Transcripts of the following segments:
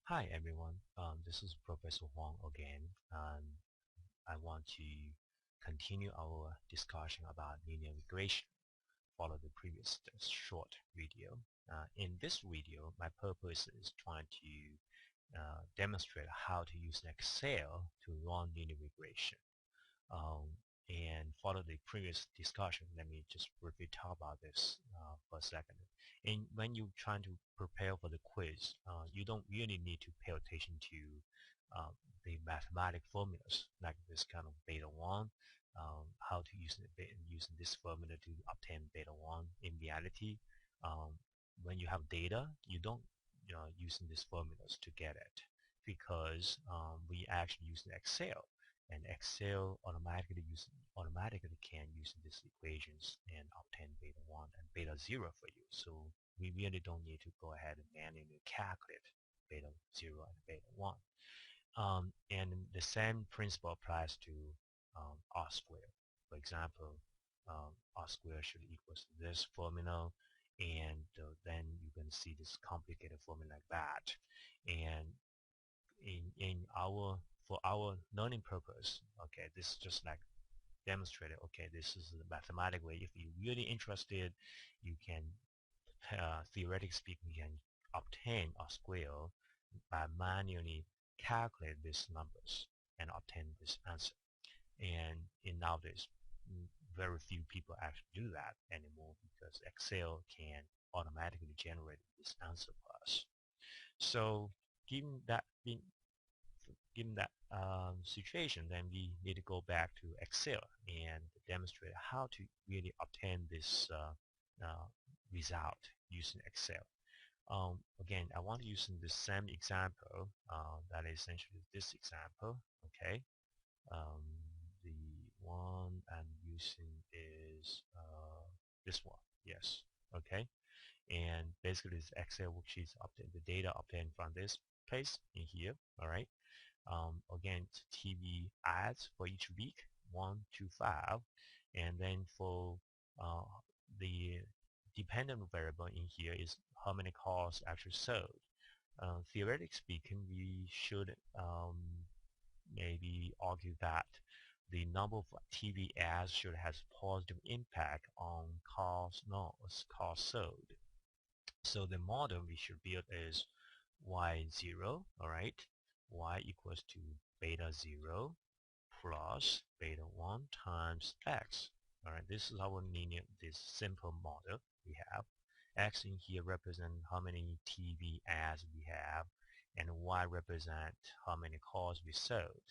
Hi everyone, this is Professor Huang again. I want to continue our discussion about linear regression, follow the previous short video. In this video, my purpose is trying to demonstrate how to use Excel to run linear regression. Um, and follow the previous discussion, let me just briefly talk about this for a second. And when you're trying to prepare for the quiz, you don't really need to pay attention to the mathematical formulas like this kind of beta 1, how to use using this formula to obtain beta 1. In reality, um, when you have data, you don't using these formulas to get it because we actually use Excel, and Excel automatically can use these equations and obtain beta 1 and beta 0 for you. So we really don't need to go ahead and manually calculate beta 0 and beta 1. And the same principle applies to R squared. For example, R squared should equal to this formula, and then you can see this complicated formula like that. And in our for our learning purpose, okay, this is just like demonstrated. Okay, this is the mathematical way. If you're really interested, you can theoretically speaking, you can obtain a square by manually calculate these numbers and obtain this answer. And in nowadays, very few people actually do that anymore because Excel can automatically generate this answer for us. So given that situation, then we need to go back to Excel and demonstrate how to really obtain this result using Excel. Again, I want to use the same example that is essentially this example. Okay, um, the one I'm using is this one. Yes. Okay, and basically this Excel worksheet obtain the data obtained from this place in here. All right. Again, it's TV ads for each week, 1 to 5, and then for uh, the dependent variable in here is how many cars actually sold. Theoretically speaking, we should maybe argue that the number of TV ads should have positive impact on cars sold. So the model we should build is y0, all right? Y equals to beta 0 plus beta 1 times x. All right, this is our this simple model we have. X in here represent how many TV ads we have, and Y represent how many cars we sold.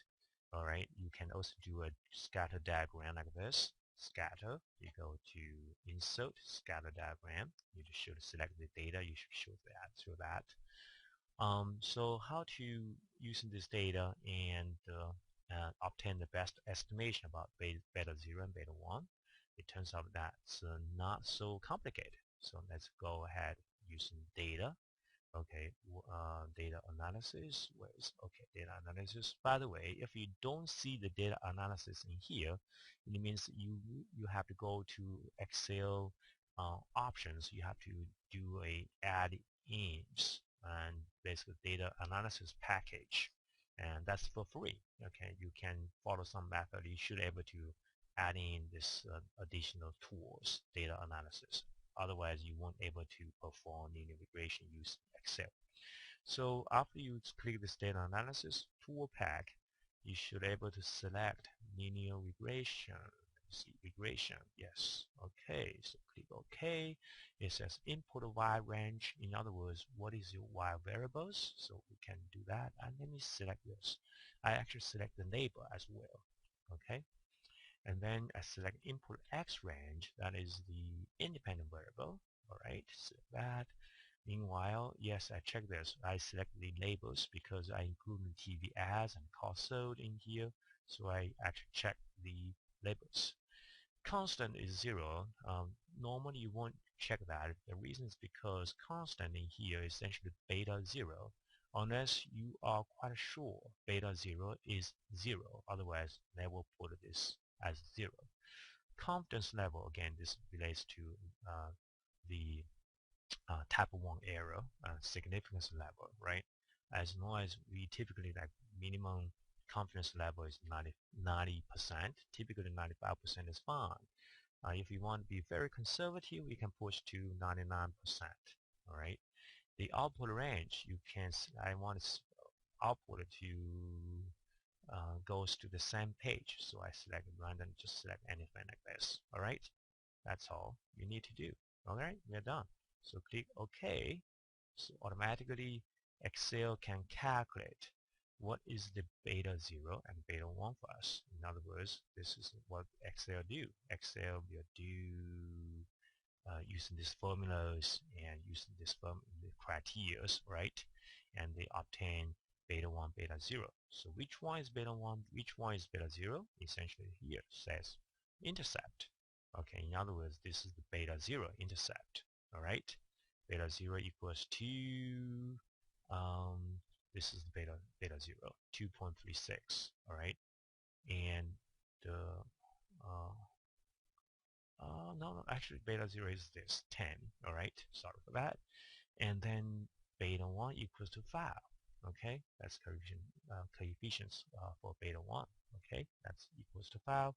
All right, you can also do a scatter diagram like this. Scatter, you go to insert scatter diagram. You just should select the data. You should show that. So how to using this data and obtain the best estimation about beta 0 and beta 1. It turns out that's not so complicated. So let's go ahead using data. Okay, data analysis. Okay, data analysis? By the way, if you don't see the data analysis in here, it means you have to go to Excel options. You have to do a add-ins and basically data analysis package, and that's for free. Okay, you can follow some method. You should be able to add in this additional tools, data analysis. Otherwise, you won't able to perform linear regression using Excel. So after you click this data analysis tool pack, you should be able to select linear regression. See regression, yes. Okay, so click OK. It says input a Y range. In other words, what is your Y variables? So we can do that. And let me select this. I actually select the neighbor as well. Okay, and then I select input X range. That is the independent variable. All right, select that. Meanwhile, yes, I check this. I select the labels because I include the TV ads and cost sold in here. So I actually check the labels. Constant is 0. Normally you won't check that. The reason is because constant in here is essentially beta 0. Unless you are quite sure beta 0 is 0. Otherwise, never put this as 0. Confidence level, again, this relates to the type 1 error, significance level, right? as long as we typically like minimum confidence level is 90%, typically 95% is fine. If you want to be very conservative, we can push to 99%. All right. The output range, I want to output to goes to the same page. So I select random, just select anything like this. All right. That's all you need to do. All right. We're done. So click OK. So automatically Excel can calculate what is the beta 0 and beta 1 for us. In other words, this is what Excel do. Excel will do using these formulas and using this the criteria, right? And they obtain beta 1, beta 0. So which one is beta 1, which one is beta 0? Essentially here says intercept. Okay, in other words, this is the beta 0 intercept. All right, beta 0 equals to this is the beta 0, 2.36. All right, and the uh, no, actually beta 0 is this, 10. All right, sorry for that. And then beta 1 equals to 5. Okay, that's coefficients for beta 1. Okay, that's equals to 5.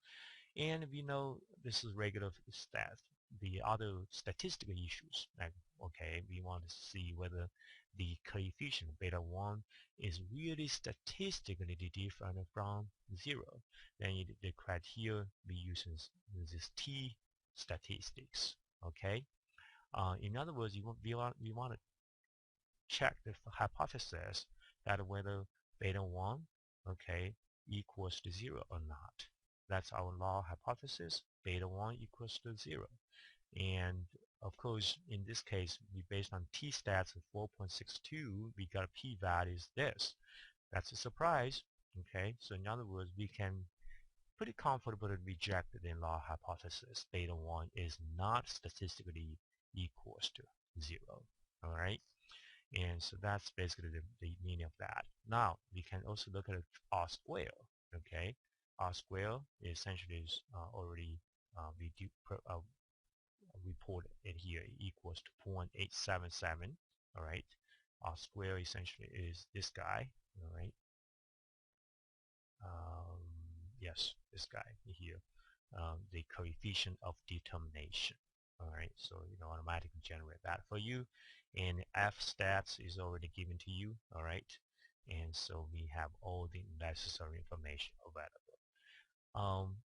And we know this is regular stats. The other statistical issues, like, okay, we want to see whether the coefficient beta 1 is really statistically different from 0. Then the criteria we use is this T statistics. Okay. In other words, we want to check the hypothesis that whether beta 1, okay, equals to 0 or not. That's our null hypothesis. Beta 1 equals to 0. And of course, in this case, we based on t-stats of 4.62, we got a p-value is this. That's a surprise. Okay, so in other words, we can pretty comfortably reject the null hypothesis. Beta 1 is not statistically equals to 0. All right. And so that's basically the meaning of that. Now we can also look at R square. Okay, R square essentially is already we do report it here equals to 0.877. All right, R square essentially is this guy. All right, um, yes, this guy here, the coefficient of determination. All right, so you know automatically generate that for you, and F stats is already given to you. All right, and so we have all the necessary information available.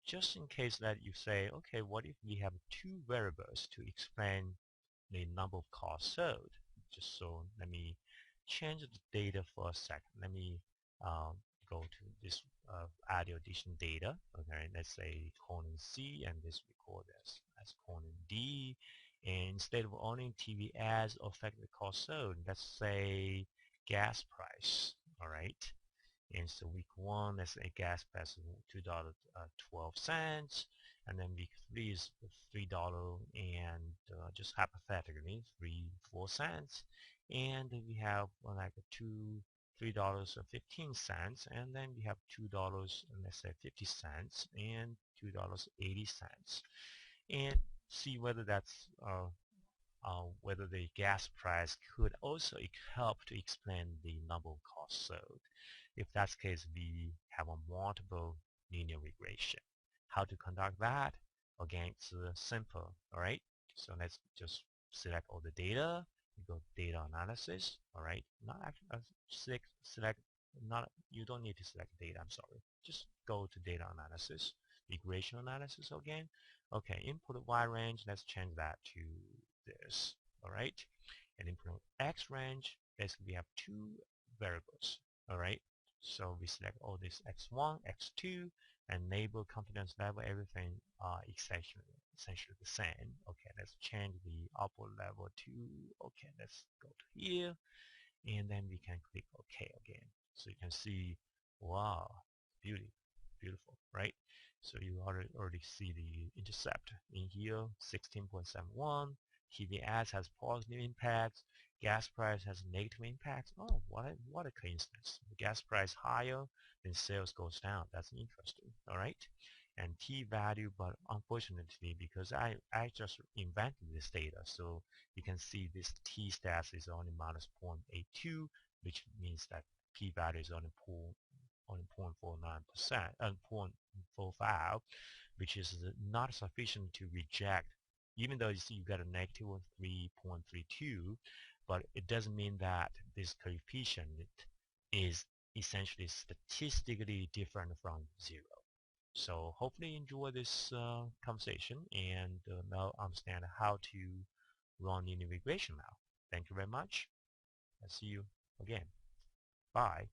Just in case that you say, okay, what if we have two variables to explain the number of cars sold? Just so let me change the data for a second. Let me um, go to this audio addition data. Okay, let's say colon C, and this we call this as colon D. And instead of owning TV ads affect the cost sold, let's say gas price. All right. And so week 1, let's say gas price is $2.12, and then week 3 is $3 and just hypothetically 3-4 cents, and then we have like $3.15, and then we have $2 and let's say 50 cents and $2.80, and see whether that's whether the gas price could also help to explain the number of costs sold. If that's the case, we have a multiple linear regression. How to conduct that? Again, it's simple, all right? So let's just select all the data. You go data analysis, all right? Not actually, select, not, you don't need to select data, I'm sorry. Just go to data analysis, regression analysis again. Okay, input Y range, let's change that to this, all right? And input X range, basically we have two variables, all right? So we select all this X1, X2, and label, confidence level, everything essentially the same. Okay, let's change the output level to, okay, let's go to here, and then we can click OK again. So you can see, wow, beautiful, right? So you already see the intercept in here, 16.71. TV ads has positive impacts. Gas price has negative impacts. Oh, what a coincidence. The gas price higher, then sales goes down. That's interesting. All right. And t-value, but unfortunately, because I just invented this data, so you can see this t-stats is only minus 0.82, which means that p-value is only 0.49%, 0.45, which is not sufficient to reject, even though you got a negative 3.32, but it doesn't mean that this coefficient is essentially statistically different from zero. So hopefully you enjoy this conversation and now understand how to run linear regression now. Thank you very much. I'll see you again. Bye.